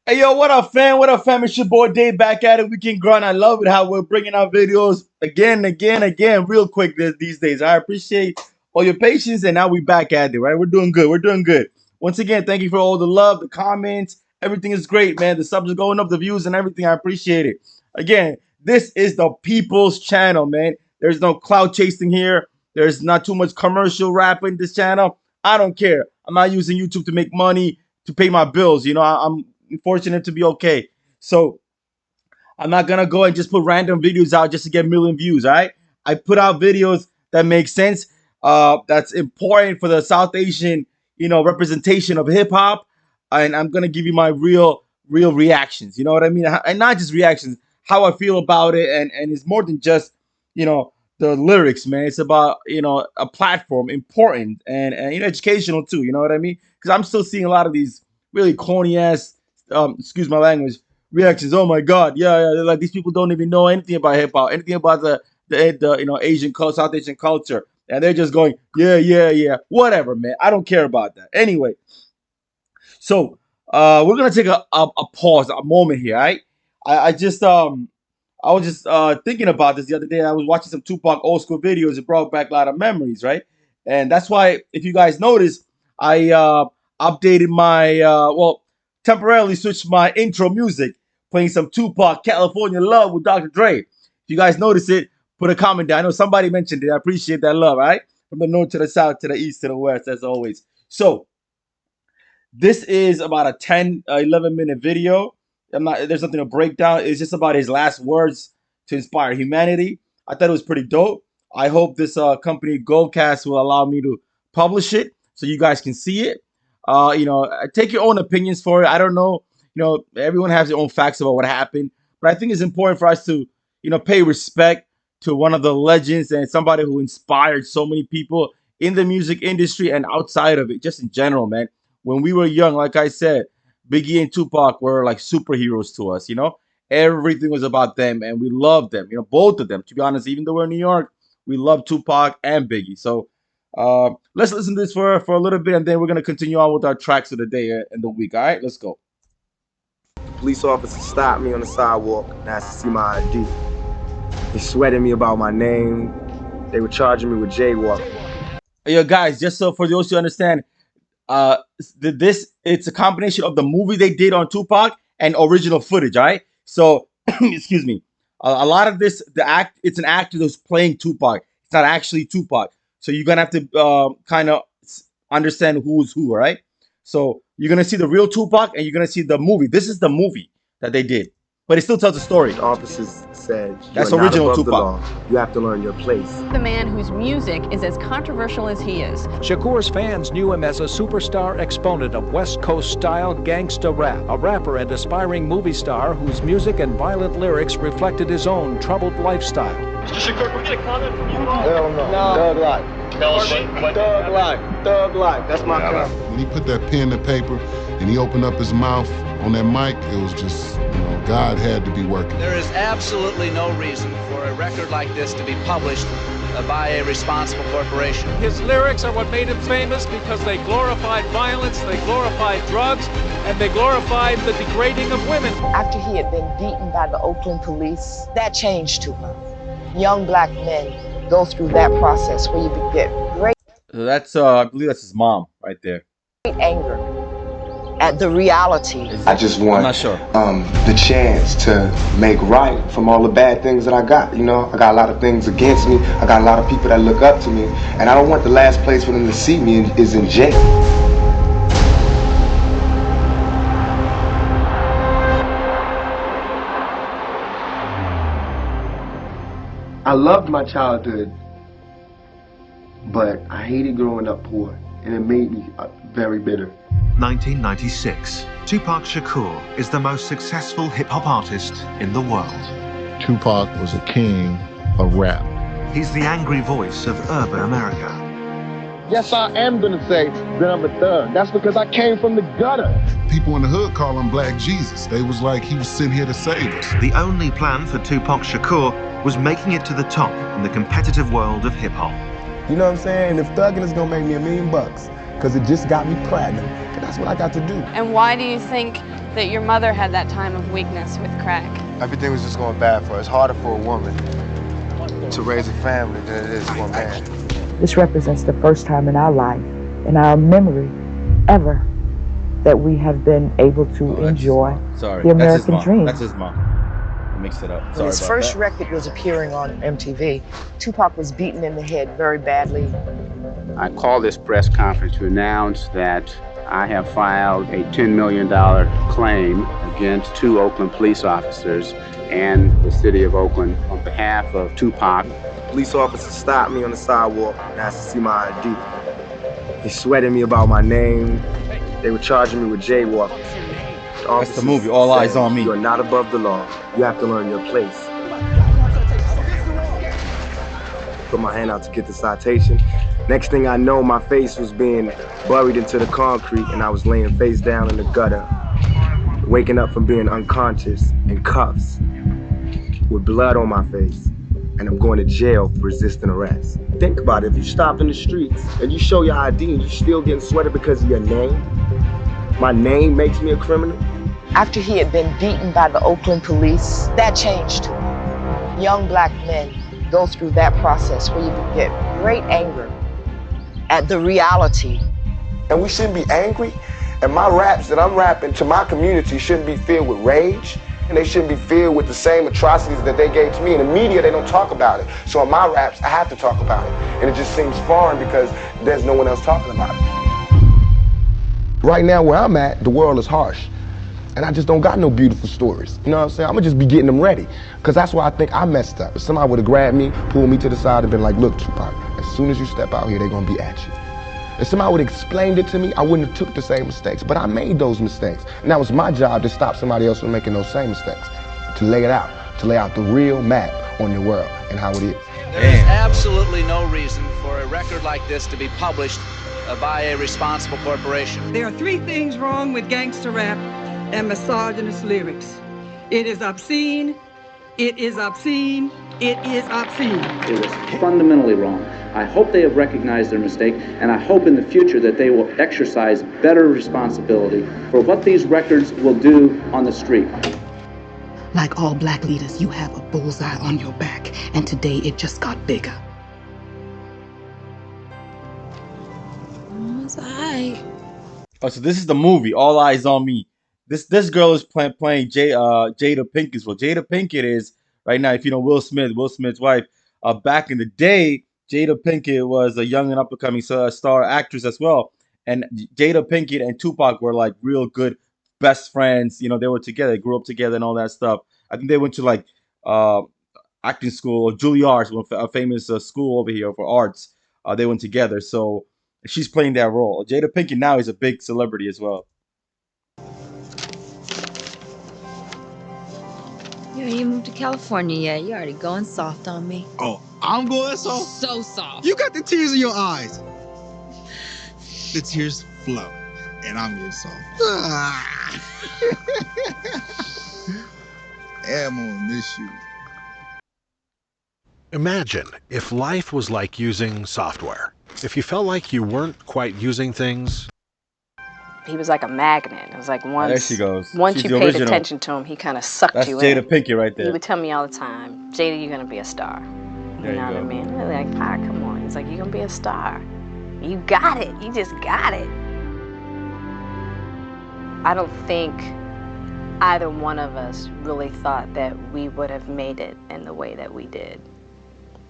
Hey yo, what up, fam? What up, fam? It's your boy Dave back at it. We can grind. I love it how we're bringing out videos again, real quick these days. I appreciate all your patience, and now we back at it. Right, we're doing good. We're doing good. Once again, thank you for all the love, the comments. Everything is great, man. The subs are going up, the views, and everything. I appreciate it. Again, this is the people's channel, man. There's no cloud chasing here. There's not too much commercial rap in this channel. I don't care. I'm not using YouTube to make money to pay my bills. I'm fortunate to be okay. So I'm not gonna go and just put random videos out just to get a million views. All right, I put out videos that make sense. That's important for the South Asian, representation of hip hop, and I'm gonna give you my real reactions. You know what I mean? And not just reactions, how I feel about it, and it's more than just the lyrics, man. It's about a platform, important and educational too. You know what I mean? Because I'm still seeing a lot of these really corny ass, excuse my language, reactions. Oh my god, yeah, like these people don't even know anything about hip hop, anything about the Asian culture, South Asian culture, and they're just going, yeah, whatever, man. I don't care about that. Anyway, so we're gonna take a pause, a moment here. All right, I just I was just thinking about this the other day. I was watching some Tupac old school videos. It brought back a lot of memories, right? And that's why, if you guys notice, I updated my temporarily switched my intro music, playing some Tupac California Love with Dr. Dre. If you guys notice it, put a comment down. I know somebody mentioned it. I appreciate that love, all right? From the north to the south, to the east, to the west, as always. So this is about a 10, 11-minute video. There's nothing to break down. It's just about his last words to inspire humanity. I thought it was pretty dope. I hope this company Goldcast will allow me to publish it so you guys can see it. Take your own opinions for it. I don't know. Everyone has their own facts about what happened, but I think it's important for us to, pay respect to one of the legends and somebody who inspired so many people in the music industry and outside of it, just in general, man. When we were young, like I said, Biggie and Tupac were like superheroes to us. Everything was about them, and we loved them. Both of them. To be honest, even though we're in New York, we love Tupac and Biggie. So let's listen to this for a little bit, and then we're gonna continue on with our tracks of the day and the week. All right, let's go. Police officer stopped me on the sidewalk and asked to see my ID. They sweated me about my name. They were charging me with jaywalking. Yo, guys, just so for those who understand, it's a combination of the movie they did on Tupac and original footage. All right, so excuse me. A lot of this, it's an actor who's playing Tupac. It's not actually Tupac. So you're gonna have to kind of understand who's who. All right. So you're gonna see the real Tupac, and you're gonna see the movie. This is the movie that they did, but it still tells the story. The officers said, that's original Tupac. The law. You have to learn your place. The man whose music is as controversial as he is. Shakur's fans knew him as a superstar exponent of West Coast style gangsta rap, a rapper and aspiring movie star whose music and violent lyrics reflected his own troubled lifestyle. Mr. Shakur, can we get a comment from you? Hell no. Thug life. Thug life. Thug life. That's my comment. When he put that pen to paper and he opened up his mouth on that mic, it was just, God had to be working. There is absolutely no reason for a record like this to be published by a responsible corporation. His lyrics are what made him famous because they glorified violence, they glorified drugs, and they glorified the degrading of women. After he had been beaten by the Oakland police, that changed Tupac. Young black men go through that process where you get great. So that's I believe that's his mom right there. Anger at the reality. I just want I'm not sure. The chance to make right from all the bad things that I got. I got a lot of things against me. I got a lot of people that look up to me, and I don't want the last place for them to see me is in jail. I loved my childhood, but I hated growing up poor, and it made me very bitter. 1996. Tupac Shakur is the most successful hip-hop artist in the world. Tupac was a king of rap. He's the angry voice of urban America. Yes, I am gonna say that I'm a thug. That's because I came from the gutter. People in the hood call him Black Jesus. They was like he was sitting here to save us. The only plan for Tupac Shakur was making it to the top in the competitive world of hip-hop. You know what I'm saying? If thugging is gonna make me $1 million, because it just got me platinum. And that's what I got to do. And why do you think that your mother had that time of weakness with crack? Everything was just going bad for her. It's harder for a woman to raise a family than it is for a man. This represents the first time in our life, in our memory, ever, that we have been able to enjoy the American dream. That's his mom. I mixed it up. When Sorry his about first that. record was appearing on MTV, Tupac was beaten in the head very badly. I call this press conference to announce that I have filed a $10 million claim against 2 Oakland police officers and the city of Oakland on behalf of Tupac. Police officer stopped me on the sidewalk and asked to see my ID. He sweated me about my name. They were charging me with jaywalking. That's the movie, All Eyes on Me. You are not above the law. You have to learn your place. Put my hand out to get the citation. Next thing I know, my face was being buried into the concrete and I was laying face down in the gutter, waking up from being unconscious in cuffs with blood on my face. And I'm going to jail for resisting arrest. Think about it, if you stopped in the streets and you show your ID and you still getting sweated because of your name, my name makes me a criminal? After he had been beaten by the Oakland police, that changed too. Young black men go through that process where you get great anger at the reality. And we shouldn't be angry. And my raps that I'm rapping to my community shouldn't be filled with rage. And they shouldn't be filled with the same atrocities that they gave to me. In the media, they don't talk about it. So in my raps, I have to talk about it. And it just seems foreign because there's no one else talking about it. Right now where I'm at, the world is harsh. And I just don't got no beautiful stories. You know what I'm saying? I'm gonna just be getting them ready. Because that's why I think I messed up. If somebody would have grabbed me, pulled me to the side and been like, look, Tupac, as soon as you step out here, they're gonna be at you. If somebody would have explained it to me, I wouldn't have took the same mistakes. But I made those mistakes. And that was my job to stop somebody else from making those same mistakes. To lay it out. To lay out the real map on your world and how it is. There is absolutely no reason for a record like this to be published by a responsible corporation. There are 3 things wrong with gangster rap and misogynist lyrics. It is obscene, it is obscene, it is obscene. It was fundamentally wrong. I hope they have recognized their mistake, and I hope in the future that they will exercise better responsibility for what these records will do on the street. Like all black leaders, you have a bullseye on your back, and today it just got bigger. Oh, so this is the movie, All Eyes on Me. This girl is playing Jada Pinkett. Well, Jada Pinkett is right now, if you know Will Smith's wife. Back in the day, Jada Pinkett was a young and up-and-coming star actress as well. And Jada Pinkett and Tupac were like real good best friends. You know, they were together, they grew up together and all that stuff. I think they went to like acting school or Juilliard, a famous school over here for arts. They went together. So she's playing that role. Jada Pinkett now is a big celebrity as well. You moved to California yet? You already going soft on me. Oh, I'm going soft? So soft. You got the tears in your eyes. The tears flow, and I'm getting soft. I'm gonna miss you. Imagine if life was like using software. If you felt like you weren't quite using things. He was like a magnet. It was like once, there she goes. Once She's you the paid original. attention to him, he kind of sucked That's you Jada in. Pinkett right there. He would tell me all the time, Jada, you're going to be a star. There You know you what I go. mean? I'm like, come on. He's like, you're going to be a star. You got it. You just got it. I don't think either one of us really thought that we would have made it in the way that we did.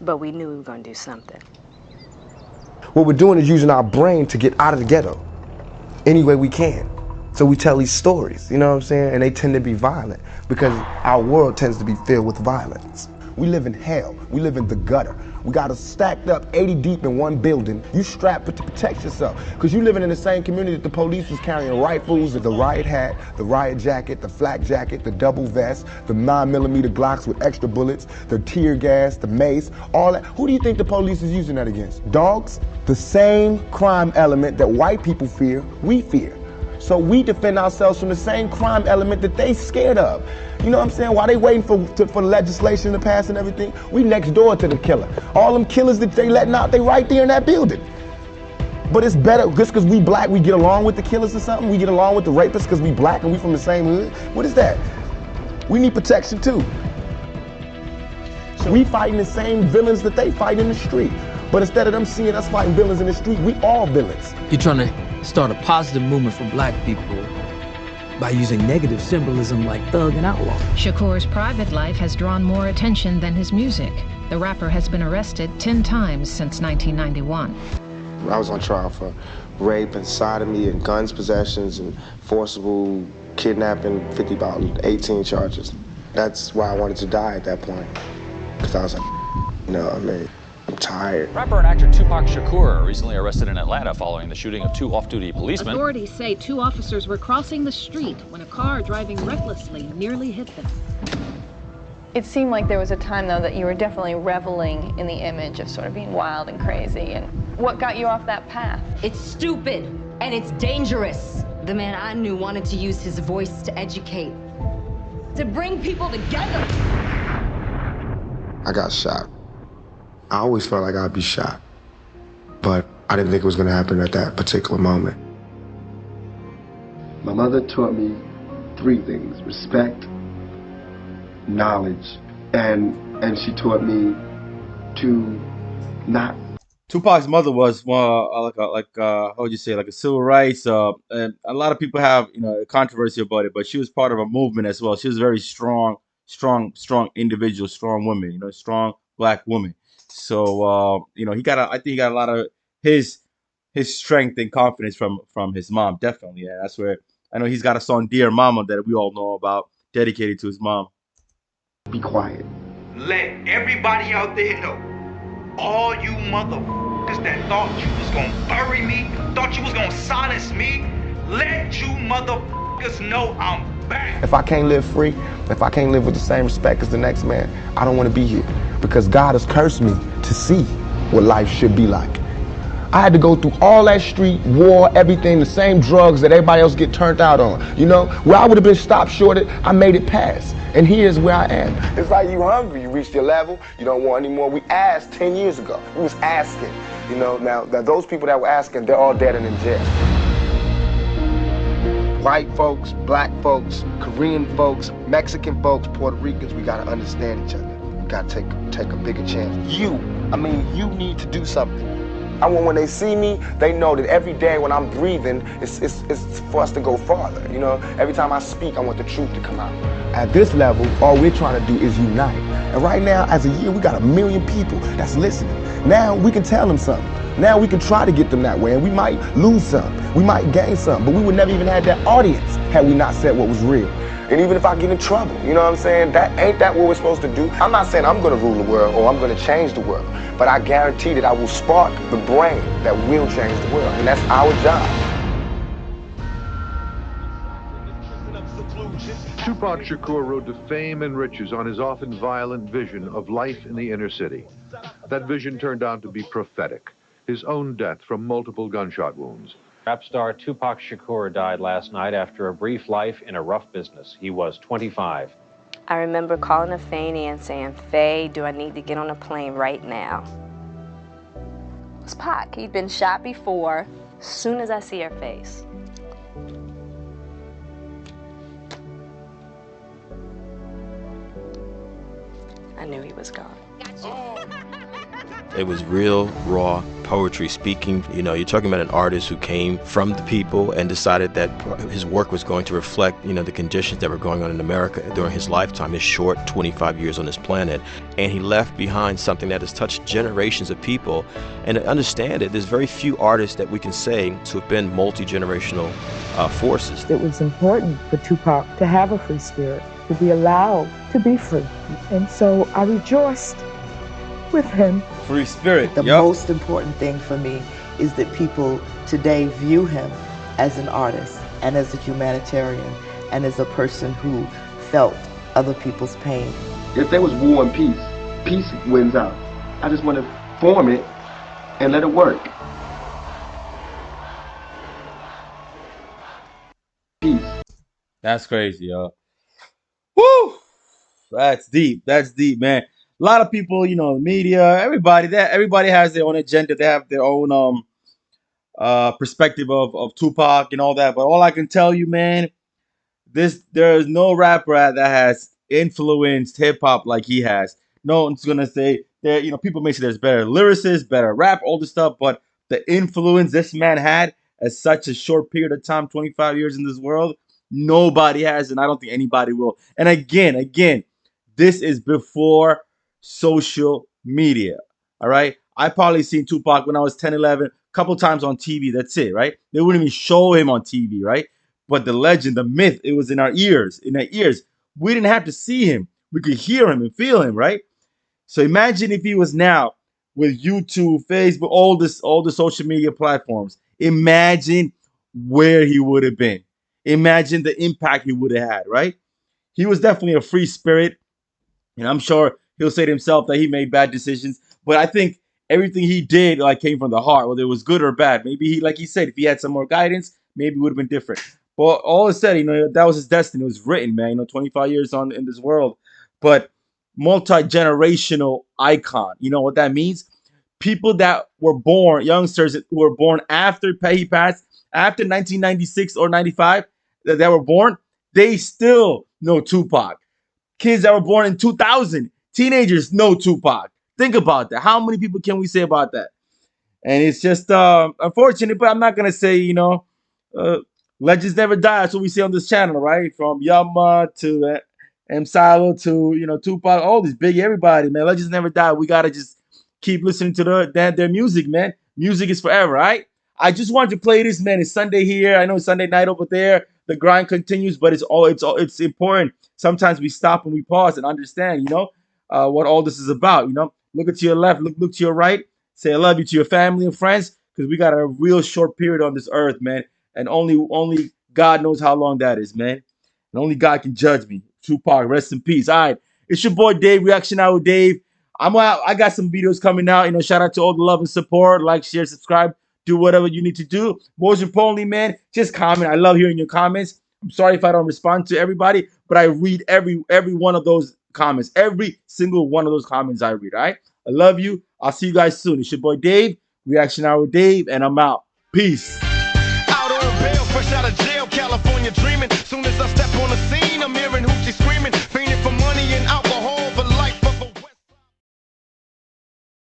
But we knew we were going to do something. What we're doing is using our brain to get out of the ghetto any way we can. So we tell these stories, you know what I'm saying? And they tend to be violent because our world tends to be filled with violence. We live in hell. We live in the gutter. We got us stacked up 80 deep in one building. You strapped to protect yourself because you living in the same community that the police was carrying rifles, the riot hat, the riot jacket, the flak jacket, the double vest, the 9mm Glocks with extra bullets, the tear gas, the mace, all that. Who do you think the police is using that against? Dogs? The same crime element that white people fear, we fear. So we defend ourselves from the same crime element that they scared of. You know what I'm saying? While they waiting for legislation to pass and everything, we next door to the killer. All them killers that they letting out, they right there in that building. But it's better just because we black, we get along with the killers or something. We get along with the rapists because we black and we from the same hood. What is that? We need protection too. We fighting the same villains that they fight in the street. But instead of them seeing us fighting villains in the street, we all villains. You're trying to start a positive movement for black people by using negative symbolism like thug and outlaw. Shakur's private life has drawn more attention than his music. The rapper has been arrested 10 times since 1991. I was on trial for rape and sodomy and guns possessions and forcible kidnapping, about 18 charges. That's why I wanted to die at that point. Because I was like, I'm tired. Rapper and actor Tupac Shakur recently arrested in Atlanta following the shooting of 2 off-duty policemen. Authorities say 2 officers were crossing the street when a car driving recklessly nearly hit them. It seemed like there was a time, though, that you were definitely reveling in the image of sort of being wild and crazy. And what got you off that path? It's stupid and it's dangerous. The man I knew wanted to use his voice to educate, to bring people together. I got shot. I always felt like I'd be shot, but I didn't think it was going to happen at that particular moment. My mother taught me 3 things: respect, knowledge, and she taught me to not. Tupac's mother was how would you say, like a civil rights, and a lot of people have a controversy about it, but she was part of a movement as well. She was a very strong individual, strong woman, strong black woman. So I think he got a lot of his strength and confidence from his mom, definitely. Yeah, that's where I know he's got a song "Dear Mama" that we all know about, dedicated to his mom. Be quiet. Let everybody out there know, all you motherfuckers that thought you was gonna bury me, thought you was gonna silence me, let you motherfuckers know I'm back. If I can't live free, if I can't live with the same respect as the next man, I don't want to be here. Because God has cursed me to see what life should be like. I had to go through all that street, war, everything, the same drugs that everybody else get turned out on. Where I would have been stopped shorted, I made it past. And here's where I am. It's like you hungry, you reached your level, you don't want any more. We asked 10 years ago. We was asking, now that those people that were asking, they're all dead and in jail. White folks, black folks, Korean folks, Mexican folks, Puerto Ricans, we gotta understand each other. We gotta take a bigger chance. You need to do something. I want when they see me, they know that every day when I'm breathing, it's for us to go farther. Every time I speak, I want the truth to come out. At this level, all we're trying to do is unite. And right now, as a year, we got 1 million people that's listening. Now we can tell them something. Now we can try to get them that way, and we might lose some, we might gain some, but we would never even have that audience had we not said what was real. And even if I get in trouble, you know what I'm saying? Ain't that what we're supposed to do? I'm not saying I'm gonna rule the world or I'm gonna change the world, but I guarantee that I will spark the brain that will change the world, and that's our job. Tupac Shakur rode to fame and riches on his often violent vision of life in the inner city. That vision turned out to be prophetic, his own death from multiple gunshot wounds. Rap star Tupac Shakur died last night after a brief life in a rough business. He was 25. I remember calling a Fanny and saying, "Faye, do I need to get on a plane right now?" It was Pac. He'd been shot before. As soon as I see her face, I knew he was gone. It was real, raw poetry speaking. You're talking about an artist who came from the people and decided that his work was going to reflect, the conditions that were going on in America during his lifetime, his short 25 years on this planet. And he left behind something that has touched generations of people. And to understand it, there's very few artists that we can say to have been multi-generational forces. It was important for Tupac to have a free spirit, to be allowed to be free. And so I rejoiced with him. Free spirit. The most important thing for me is that people today view him as an artist and as a humanitarian and as a person who felt other people's pain. If there was war and peace, peace wins out. I just want to form it and let it work. Peace. That's crazy, yo. Woo! That's deep, man. A lot of people, media, everybody has their own agenda. They have their own perspective of Tupac and all that. But all I can tell you, man, there is no rapper that has influenced hip hop like he has. No one's gonna say there. You know, people may say there's better lyricists, better rap, all this stuff, but the influence this man had at such a short period of time, 25 years in this world, nobody has, and I don't think anybody will. And again, this is before social media. All right, I probably seen Tupac when I was 10, 11, a couple times on TV. That's it, right? They wouldn't even show him on TV, right? But the legend, the myth, it was in our ears. In our ears. We didn't have to see him. We could hear him and feel him, right? So imagine if he was now with YouTube, Facebook, all the social media platforms. Imagine where he would have been. Imagine the impact he would have had, right? He was definitely a free spirit. And I'm sure he'll say to himself that he made bad decisions. But I think everything he did like came from the heart, whether it was good or bad. Maybe he, like he said, if he had some more guidance, maybe it would have been different. But all it said, that was his destiny. It was written, man. 25 years on in this world. But multi-generational icon. You know what that means? People that were born, youngsters who were born after he passed, after 1996 or 95, that were born, they still know Tupac. Kids that were born in 2000, teenagers know Tupac. Think about that. How many people can we say about that? And it's just unfortunate, but I'm not gonna say, uh, legends never die. That's what we say on this channel, right? From Yama to M Silo to Tupac, all these big everybody, man. Legends never die. We gotta just keep listening to their music, man. Music is forever, right? I just wanted to play this, man. It's Sunday here. I know it's Sunday night over there. The grind continues, but it's important. Sometimes we stop and we pause and understand, what all this is about. Look to your left, look to your right. Say I love you to your family and friends, because we got a real short period on this earth, man. And only God knows how long that is, man. And only God can judge me. Tupac, rest in peace. All right, it's your boy Dave, Reaction Hour with Dave. I'm out. I got some videos coming out. Shout out to all the love and support. Like, share, subscribe, do whatever you need to do. Most importantly, man, just comment. I love hearing your comments. I'm sorry if I don't respond to everybody, but I read every one of those comments. Every single one of those comments I read. All right. I love you. I'll see you guys soon. It's your boy Dave, Reaction Hour with Dave, and I'm out. Peace. Out on bail, fresh out of jail, California dreaming. Soon as I step on the scene, I'm hearing hoochie screaming.